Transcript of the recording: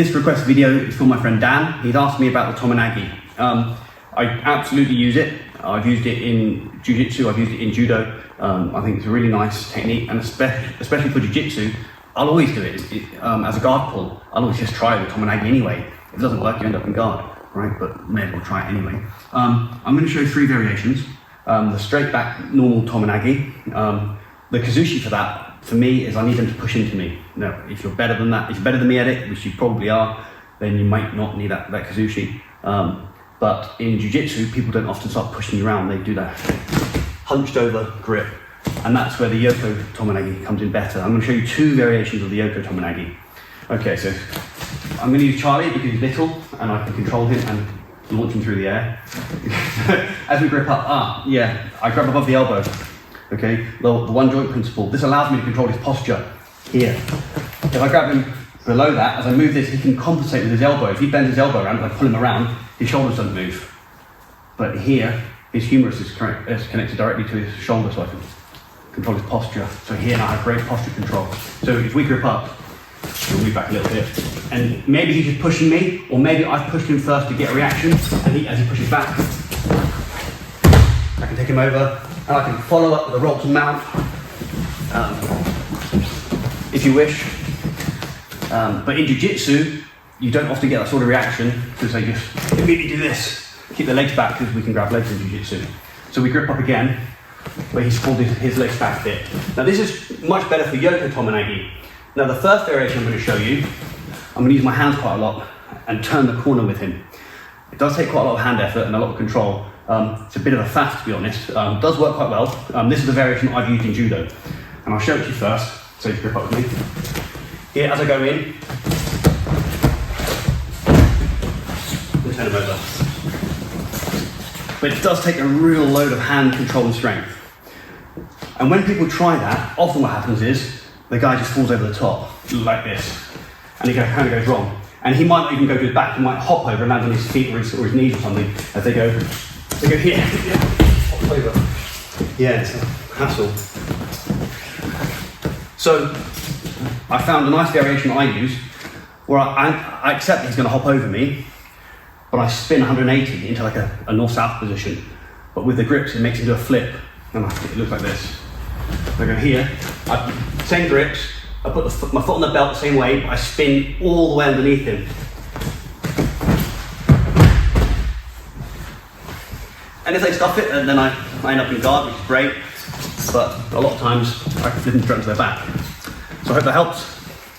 This request video is for my friend Dan. He's asked me about the Tomoe. I absolutely use it. I've used it in jiu-jitsu, I've used it in judo. I think it's a really nice technique, and especially for jiu-jitsu, I'll always do it. As a guard pull. I'll always just try the Tomoe anyway. If it doesn't work, you end up in guard, right? But may as well try it anyway. I'm going to show you 3 variations. The straight back normal Tomoe. The kazushi for that, for me, is I need them to push into me. Now, if you're better than that, if you're better than me at it, which you probably are, then you might not need that kazushi. But in jiu-jitsu, people don't often start pushing you around. They do that hunched over grip. And that's where the Yoko Tomoe comes in better. I'm going to show you 2 variations of the Yoko Tomoe. Okay, so I'm going to use Charlie because he's little and I can control him and launch him through the air. As we grip up, I grab above the elbow. Okay, the one joint principle. This allows me to control his posture here. If I grab him below that, as I move this, he can compensate with his elbow. If he bends his elbow around, if I pull him around, his shoulders don't move. But here, his humerus is connected directly to his shoulder, so I can control his posture. So here now I have great posture control. So if we grip up, we'll move back a little bit. And maybe he's just pushing me, or maybe I've pushed him first to get a reaction, and as he pushes back, I can take him over, and I can follow up with a roll to mount, if you wish. But in jiu-jitsu, you don't often get that sort of reaction because they just immediately do this. Keep the legs back because we can grab legs in jiu-jitsu. So we grip up again, but he's pulled his legs back a bit. Now this is much better for Yoko Tomoe. Now the first variation I'm going to show you, I'm going to use my hands quite a lot and turn the corner with him. It does take quite a lot of hand effort and a lot of control. It's a bit of a faff, to be honest. It does work quite well. This is the variation I've used in judo. And I'll show it to you first, so you grip up with me. Here, as I go in, we'll turn him over. But it does take a real load of hand control and strength. And when people try that, often what happens is the guy just falls over the top, like this, and he kind of goes wrong. And he might not even go to his back, he might hop over and land on his feet or his knees or something as they go here, hop over. Yeah, it's a hassle. So I found a nice variation I use where I accept that he's going to hop over me, but I spin 180 into like a north-south position. But with the grips, it makes it into a flip, and it looks like this. I go here, same grips, I put my foot on the belt the same way, I spin all the way underneath him. And if they stuff it, then I end up in guard, which is great, but a lot of times I can flip them straight to their back. So I hope that helps.